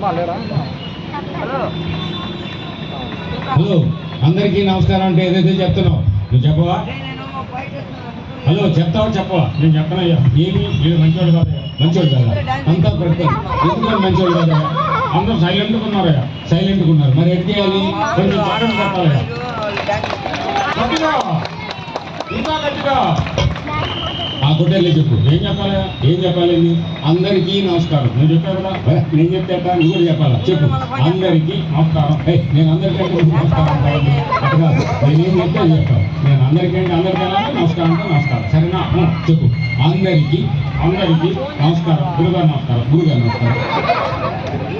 Hello అందరికీ నమస్కారం అంటే ఏదైతే చెప్తున్నావు నువ్వు చెప్పవా? హలో చెప్తావా చెప్పవా? నేను చెప్తానయ్యా. ఏమి వీడు మంచివాడు కాదయ్యా, మంచివాడు కదా అంతా ప్రతి ఎందుకని మంచివాడు కాదయ్యా? అందరూ సైలెంట్గా ఉన్నారయ్యా, సైలెంట్గా ఉన్నారు. మరి ఎట్ చేయాలి? కొంచెం పాఠం చెప్పాలయ్యా. గట్టిగా ఇంకా గట్టిగా ఆ గుడ్డలే చెప్పు. ఏం చెప్పాలా? ఏం చెప్పాలి? అందరికీ నమస్కారం. నువ్వు చెప్పావు కదా, నేను చెప్తే నువ్వు కూడా చెప్పాలా? చెప్పు. అందరికీ నమస్కారం. నేను అందరికంటే నమస్కారం అట్లా నేనేం చెప్తే అది చెప్తాను. నేను అందరికంటే అందరికైనా నమస్కారం అంటే నమస్కారం. సరేనా? చెప్పు. అందరికీ అందరికీ నమస్కారం. గురుగారు నమస్కారం. గురుగారు నమస్కారం.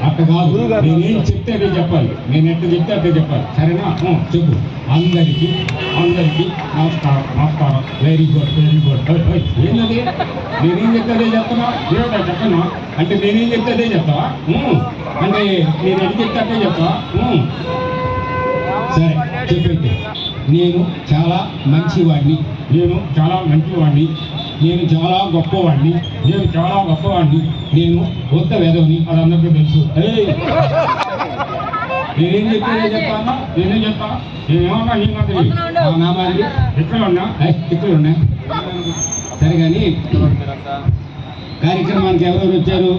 అట్ట కాదు, నేనేం చెప్తే అదే చెప్పాలి. నేను ఎట్ట చెప్తే అదే చెప్పాలి. సరేనా? చెప్పు. అందరికీ అందరికీ నమస్కారం. నమస్కారం. Very good, very good. ఏంటది? నేనేం చెప్తే అదే చెప్తావా? ఏమిటా చెప్పనా? అంటే నేనేం చెప్తే అదే చెప్తావా? అంటే నేను ఎటు చెప్తే అదే చెప్తావా? సరే చెప్పైతే. నేను చాలా మంచివాడిని. నేను చాలా మంచివాడిని. నేను చాలా గొప్పవాడిని. నేను చాలా గొప్పవాడిని. నేను కొత్త వేదవని అది అందరికీ తెలుసు. నేనేం చెప్తే చెప్తానా? నేనేం చెప్తా? నేనేమన్నా నీ మాదిరి నా మాదిరి ఎక్కడ ఉన్నా ఇక్కడ ఉన్నా. సరే కానీ కార్యక్రమానికి ఎవరెవరు వచ్చారు?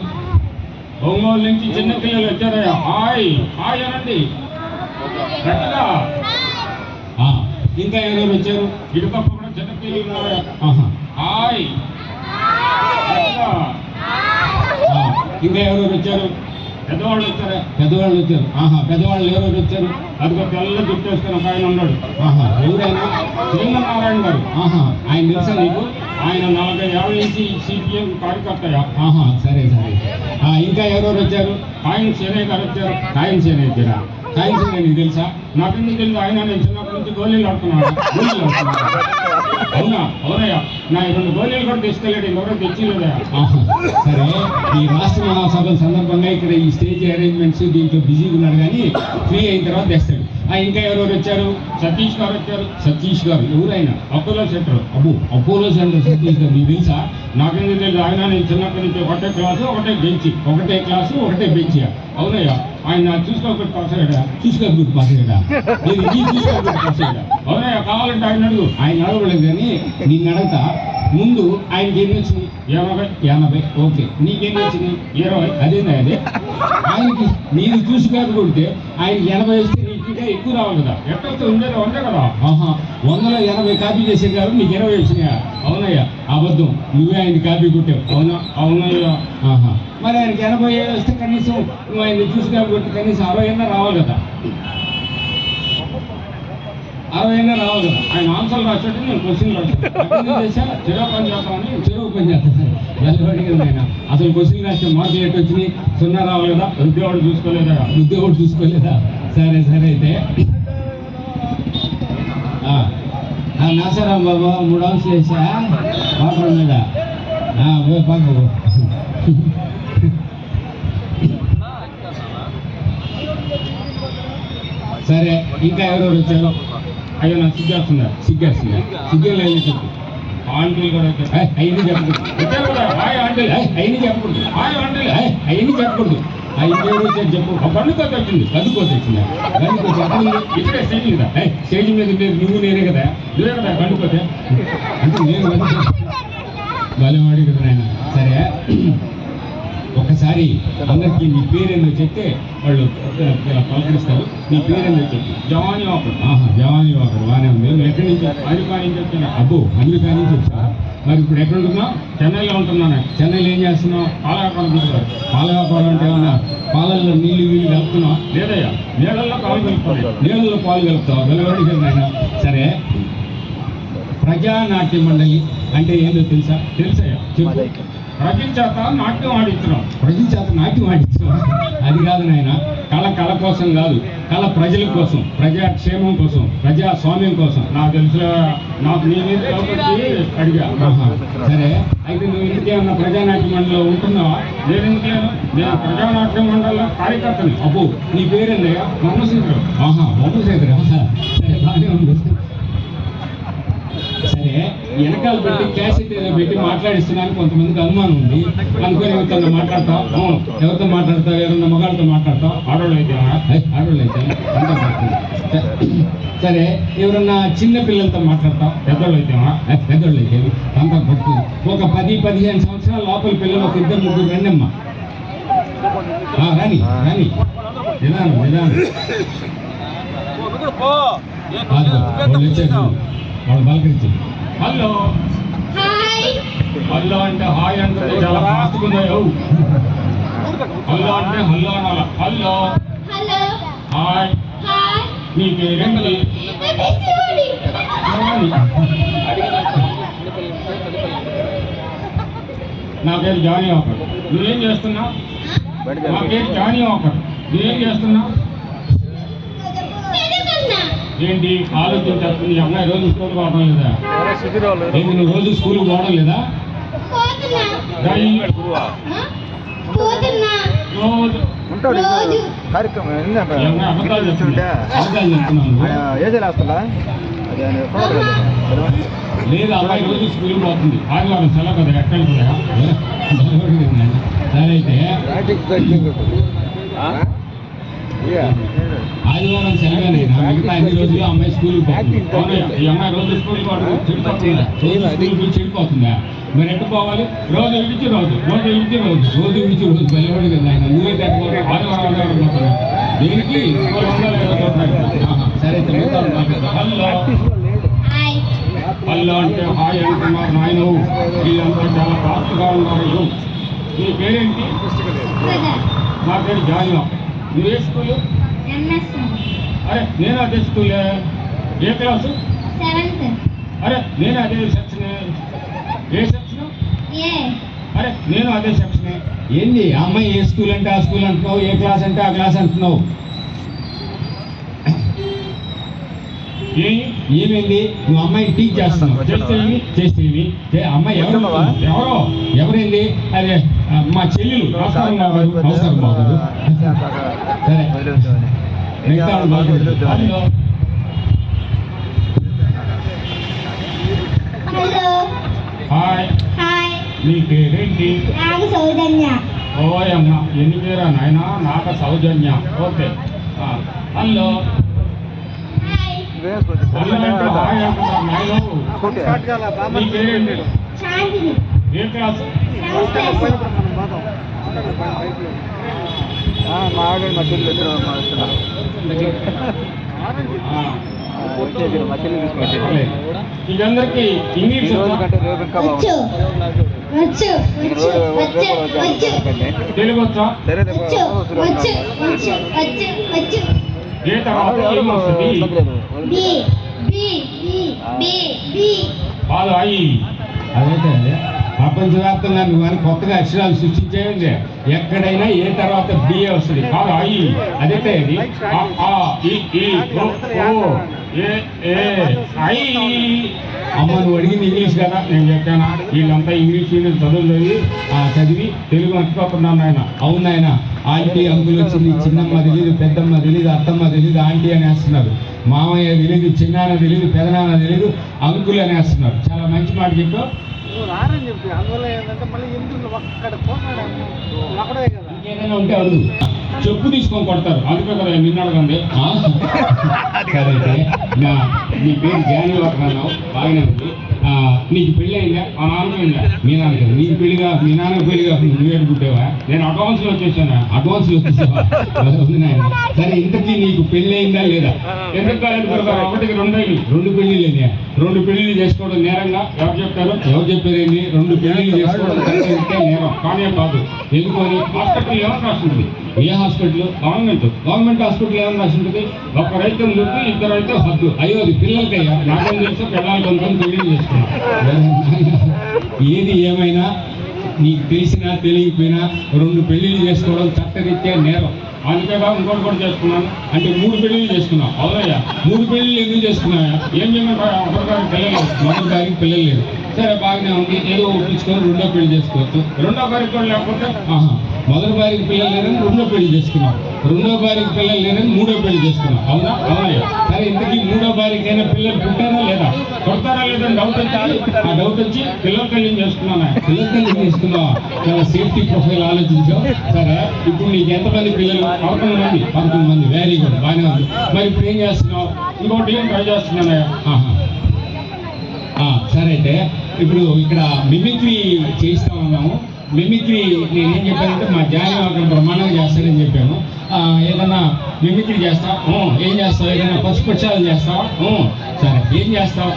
ఒంగోలు నుంచి చిన్న పిల్లలు వచ్చారయ్యా. హాయ్ హాయ్ అనండి గట్టిగా. ఇంకా ఎవరెవరు వచ్చారు? ఇటుపక్క కూడా చిన్న పిల్లలు ఉన్నారయ్యా. హాయ్ గట్టిగా. ఇంకా ఎవరెవరు వచ్చారు? పెద్దవాళ్ళు వచ్చారా? పెద్దవాళ్ళు వచ్చారు. పెద్దవాళ్ళు ఎవరెవరు వచ్చారు? అదిగో తెల్ల జుట్టు వేసుకుని ఒక ఆయన ఉన్నాడు. ఎవరైనా? శ్రీనారాయణ గారు. ఆయన తెలుసా నీకు? ఆయన 40 ఏళ్ళ నుంచి సిపిఎం కార్యకర్తయా. సరే సరే. ఇంకా ఎవరెవరు వచ్చారు? కాయం సేనయ్య గారు వచ్చారు. కాయం సేనయ్య వచ్చారా? కాయం సేనయ్య నీకు తెలుసా? నాకెందుకు తెలుసు? ఆయన నేను చిన్నప్పటి నుంచి గోళీలు ఆడుతున్నాను. అవునా? అవునయ్యా. నా 2 గోళీలు కూడా తీసుకెళ్ళాడు. ఎవరో తెచ్చిలేదయా. సరే, ఈ రాష్ట్ర మహాసభల సందర్భంగా ఇక్కడ ఈ స్టేజ్ అరేంజ్మెంట్స్ దీంట్లో బిజీగా ఉన్నాడు, కానీ ఫ్రీ అయిన తర్వాత తెస్తాడు. ఇంకా ఎవరెవరు వచ్చారు? సతీష్ గారు వచ్చారు. సతీష్ గారు ఎవరైనా? Apollo centre. Apollo centre Satish గారు నీకు తెలుసా? నాకెందుకు తెలుసు? ఆయన నేను చిన్నప్పటి నుంచి ఒకటే క్లాసు ఒకటే బెంచి, ఒకటే క్లాసు ఒకటే బెంచి. అవునయ్యా. ఆయన చూసుకోబెట్టి పాస్ అయ్యాడా? చూసుకోబెట్టి పాస్ అయ్యాడా? నేను నీ చూసుకోబెట్టి పాస్ అయ్యాడా? అవునయ్యా. కావాలంటే ఆయన అడుగు. ఆయన అడగలేదు, కానీ నిన్ను అడగతా. ముందు ఆయనకి ఎన్ని వచ్చినాయి? 80. ఓకే. నీకెన్ని వచ్చినాయి? 20. అదేనా? అదే ఆయనకి నేను చూసుకోక కొడితే ఆయనకి 80 వస్తే నీకు ఎక్కువ రావాలి కదా. ఎక్కడ ఉండేది 100 కదా. 100లో 80 కాపీ చేసేది కాదు, నీకు 20 వచ్చినాయా? అవునయ్యా. అబద్ధం. నువ్వే ఆయన కాపీ కొట్టావు. అవునా? అవునయ్యా. మరి ఆయనకి 80 వస్తే కనీసం నువ్వు ఆయన చూసుకోక కొట్టి కనీసం 60 రావాలి కదా. 60 రావాలి కదా. ఆయన ఆన్సర్లు రాసేట్టు నేను క్వశ్చన్ రాశాను. చెరువు పని చేస్తామని చెరువు పని చేస్తాను. అడిగింది ఆయన. అసలు క్వశ్చన్ రాస్తే మార్కులు ఎటు వచ్చినాయి? 0 రావాలి కదా. ఉద్యోగుడు చూసుకోలేదా? ఉద్యోగుడు చూసుకోలేదా? సరే సరే. అయితే నాసారాం బాబా 3 అంశాలు వేసా వాటర్ మీద పాక. సరే, ఇంకా ఎవరెవరు వచ్చారు? అయ్యో నాకు సిగ్గేస్తుందా? లేదు చెప్పు. ఆంటీలు కూడా వచ్చారు. అవన్నీ చెప్పకూడదు. వచ్చారు కదా. హాయ్ ఆంటీలు. అవన్నీ చెప్పకూడదు. హాయ్ ఆంటీలు. అవన్నీ చెప్పకూడదు. ఇంకెవరు వచ్చారు చెప్పు. గండుకోత వచ్చింది. గండుకోత వచ్చిందా? గండుకోత ఇక్కడే స్టేజ్ మీద. స్టేజ్ మీద లేదు, నువ్వు నేనే కదా. నువ్వే కదా గండుకోత. అంటే నేను బలవాడి కదా నాయన. సరే, ఒకసారి అందరికీ నీ పేరేందో చెప్తే వాళ్ళు పలకరిస్తారు. నీ పేరేందో చెప్పి. జవానీ వాకర్. జవానీ వాకర్ బాగానే ఉంది. ఎక్కడి నుంచి? అమెరికా నుంచి వచ్చాను. అమెరికా నుంచి వచ్చా. మరి ఇప్పుడు ఎక్కడ ఉంటున్నావు? చెన్నైలో ఉంటున్నాను. చెన్నైలో ఏం చేస్తున్నావు? పాల వ్యాపారం చేస్తున్నావు. పాల వ్యాపారం అంటే ఏమన్నా పాలల్లో నీళ్ళు కలుపుతున్నావు? లేదయ్యా. నీళ్ళల్లో పాలు కలుపుతావు. నీళ్ళల్లో పాలు కలుపుతావు. వెలవడికి ఆయన. సరే, ప్రజానాట్య మండలి అంటే ఏందో తెలుసా? తెలుసయ్యా చెప్పు. ప్రజల చేత నాట్యం ఆడించడం. ప్రజల చేత నాట్యం ఆడించడం అది కాదు నాయన. కళ కోసం కాదు, కళ ప్రజల కోసం, ప్రజాక్షేమం కోసం, ప్రజాస్వామ్యం కోసం. నాకు తెలుసు. నాకు నీ మీద అడిగా. సరే, అయితే నువ్వు ఇంకేమన్నా ప్రజానాట్య మండలిలో ఉంటున్నావా? నేను ఎందుకు లేను? నేను ప్రజానాట్య మండలిలో కార్యకర్తని. నీ పేరేందయ్యా? మమ్మశేఖర్. మమ్మశేఖర్. సరే, బాగానే ఉంది. సరే, వెనకాల పెట్టి క్యాసెట్ ఏదో పెట్టి మాట్లాడిస్తున్నాను కొంతమందికి అనుమానం ఉంది. అనుకుని ఎవరితో మాట్లాడతావు, ఎవరితో మాట్లాడతావు, ఎవరన్నా మగాళ్ళతో మాట్లాడతావు, ఆడవాళ్ళు అయితే అంతా పడుతుంది. సరే ఎవరన్నా చిన్న పిల్లలతో మాట్లాడతావు, పెద్దోళ్ళు అయితే అంతా పడుతుంది. ఒక 10-15 సంవత్సరాల లోపల పిల్లలు ఒక 2-3 రండమ్మా, రాని నిదానం వాళ్ళు పలకరించి హలో హలో అంటే హాయ్ అంటే చాలా ఫాస్ట్గా ఉన్నాయో. హలో అంటే హలో అనాల. హలో హాయ్, నీ పేరేంటి? నా పేరు జానీ వాకర్. నువ్వేం చేస్తున్నావు? నా పేరు జానీ వాకర్. నువ్వేం చేస్తున్నావు? ఏంటి ఆలోచించేస్తుంది? ఈ అమ్మాయి రోజు స్కూల్ పోవడం లేదా? ఏంటి నువ్వు రోజు స్కూల్కి పోవడం లేదా? లేదు, అమ్మాయి రోజు స్కూల్కి పోతుంది. ఆదివారం సెలవు కదా, ఎక్కడ కదా. సరే అయితే ఆదివారం సెలవునే, మిగతా అన్ని రోజులు అమ్మాయి స్కూల్కి పోతుంది. ఈ అమ్మాయి రోజు స్కూల్కి చెడిపోతుందా? మరి ఎట్టు పోవాలి? రోజు విడిచి రోజు వెళ్ళబడి కదా ఆయన. నువ్వైతే ఆదివారం పోతున్నా దీనికి సరే హలో అంటే హాయ్ అంటున్నారు నాయన. వీళ్ళంతా చాలా ఫాస్ట్గా ఉన్నారు. నీ పేరేంటి? నా పేరు జానీ. నువ్వే స్కూలు? అరే నేను అదే స్కూలే. ఏ క్లాసు? అరే నేను అదే సెక్షనే. ఏ సెక్షన్? అరే నేను అదే సెక్షనే. ఏంటి అమ్మాయి ఏ స్కూల్ అంటే ఆ స్కూల్ అంటున్నావు, ఏ క్లాస్ అంటే ఆ క్లాస్ అంటున్నావు? ఏమైంది? నువ్వు అమ్మాయిని టీచ్ చేస్తున్నావు. చేస్తేవి అమ్మాయి ఎవరైంది? అదే మా చెల్లెలు. నమస్కారం బాబు. సరే హాయ్, నీ పేరేంటి? ఓయమ్మ, ఎన్ని పేరా నాయన? నాకు సౌజన్య. ఓకే. హలో నీ పేరేంటి? ఏ క్లాసు? ఇదందరికి ఇంగ్లీష్ తెలుగు వచ్చా? ఏ తర్వాత ఏమొస్తుంది? కాదు అయ్యి. అదైతే ప్రపంచవ్యాప్తంగా నువ్వు అని కొత్తగా అక్షరాలు సృష్టించేయండి. ఎక్కడైనా ఏ తర్వాత బిఏ వస్తుంది. కాదు అయ్యి. అదైతే అది అమ్మ నువ్వు అడిగింది ఇంగ్లీష్ కదా, నేను చెప్పానా? వీళ్ళంతా ఇంగ్లీష్ చదివి తెలుగు మర్చిపోతున్నాను ఆయన. అవును ఆయన. ఆంటీ అంకుల్ వచ్చింది, చిన్నమ్మ తెలీదు, పెద్దమ్మ తెలీదు, అత్తమ్మ తెలీదు, ఆంటీ అనేస్తున్నారు. మామయ్య తెలీదు, చిన్నాన్న తెలీదు, పెదనాన్న తెలీదు, అంకుల్ అనేస్తున్నారు. చాలా మంచి మాట చెప్పావు. ఇంకేదైనా ఉంటే అడుగు, చెప్పు తీసుకొని కొడతారు. అందుకే కదా నిన్న అడగండి. సరే అయితే నీ పేరు జానీ వాకర్ అన్నావు, బాగానే ఉంది. నీకు పెళ్ళి అయిందా? మా నాన్నకి అయిందా? మీ నాన్నకి. నీకు పెళ్లిగా మీ నాన్నకి పెళ్లిగా నువ్వు ఏడుకుంటేవా? నేను అడ్వాన్స్లో వచ్చేసానా? అడ్వాన్స్లో వచ్చేసావా? సరే ఇంతకీ నీకు పెళ్ళి అయిందా లేదా? ఎందుకు కాలేదు? ఒకటికి 2 పెళ్లిళ్ళు అయినాయా? 2 పెళ్లిళ్ళు చేసుకోవడం నేరంగా ఎవరు చెప్తారు? ఎవరు చెప్పారేంటి? 2 పెళ్లిళ్ళు చేసుకోవడం కరెక్ట్ నేరం కానే కాదు. ఎందుకని? హాస్పిటల్ ఏమని రాస్తుంది? ఏ హాస్పిటల్? గవర్నమెంట్ హాస్పిటల్ ఏమని రాసి ఉంటుంది? ఒకరైతే ముద్దు, 2 అయితే హద్దు. అయ్యో అది పిల్లలకయ్యా. నాకేం తెలుసు? పిల్లలు కొంచెం పెళ్లి చేసుకున్నాం. ఏది ఏమైనా నీకు తెలిసినా తెలియకపోయినా 2 పెళ్లిళ్ళు చేసుకోవడం చట్టరీత్యా నేరం. అందుకేగా ఇంకోటి కూడా చేసుకున్నాను అంటే 3 పెళ్లిళ్ళు చేసుకున్నావు. అవునయ్యా, 3 పెళ్లిళ్ళు ఎందుకు చేసుకున్నాయా? ఏం చేయమంటారు? ఒకరిగారికి పిల్లలు, మరొకరికి పిల్లలు లేదు. సరే బాగానే ఉంది, ఏదో ఒప్పించుకొని 2వ పెళ్లి చేసుకోవచ్చు. 2వ గారికి లేకపోతే మొదటి భార్యకి పిల్లలు లేరని రెండో పెళ్లి చేసుకున్నావు, రెండో భార్యకి పిల్లలు లేరని మూడో పెళ్లి చేసుకున్నావు. అవునా? అవునయ్యా. సరే, ఇంతకీ మూడో భార్యకైనా పిల్లలు పుట్టారా లేదా, పుడతారా లేదని డౌట్ వచ్చి, ఆ డౌట్ వచ్చి పిల్లల కళ్యాణం చేసుకున్నాను. పిల్లల కళ్యాణం చేసుకున్నావా? చాలా సేఫ్టీ ప్రొఫైల్ ఆలోచించావు. సరే, ఇప్పుడు నీకు ఎంతమంది పిల్లలు? 11 మంది. వెరీ గుడ్, బాగానే ఉంది. మరి ఇప్పుడు ఏం చేస్తున్నావు? ఇంకోటి ఏం ట్రై చేస్తున్నానయ్యా. సరే, అయితే ఇప్పుడు ఇక్కడ మిమిక్రీ చేయిస్తా ఉన్నాము. మిమిక్రీ నేనేం చెప్పానంటే మా జాయిన్ అక్కడ బ్రహ్మాండంగా చేస్తానని చెప్పాను. ఏదన్నా మిమిక్రీ చేస్తావు? ఏం చేస్తావు? ఏదైనా పశుపక్షాలు చేస్తావా? సరే, ఏం చేస్తావు?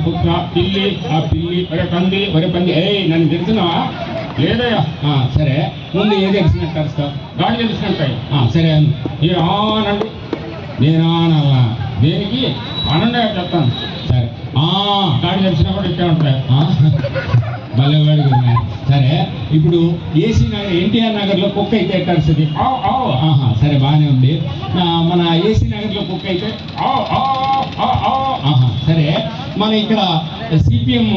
కుక్క, పిల్లి, ఆ పిల్లి, ఒరే పంది, నన్ను తిడుతున్నావా? లేదయ్యా. సరే, ముందు ఏది తెలిసినట్టు అరుస్తావు? గాడి తెలిసినట్టు. సరే, ఆనండి. నేను అనాలా? దేనికి? ఆనండే చెప్తాను. సరే, గాడి తెలిసినా కూడా ఇట్టే ఉంటాయి. భలే వాడికి. సరే, ఇప్పుడు ఏసీ నగర్, ఎన్టీఆర్ నగర్లో కుక్క అయితే ఎట్లా అరుస్తుంది? సరే, బాగానే ఉంది. మన ఏసీ నగర్లో కుక్క అయితే సరే, మన ఇక్కడ సిపిఎం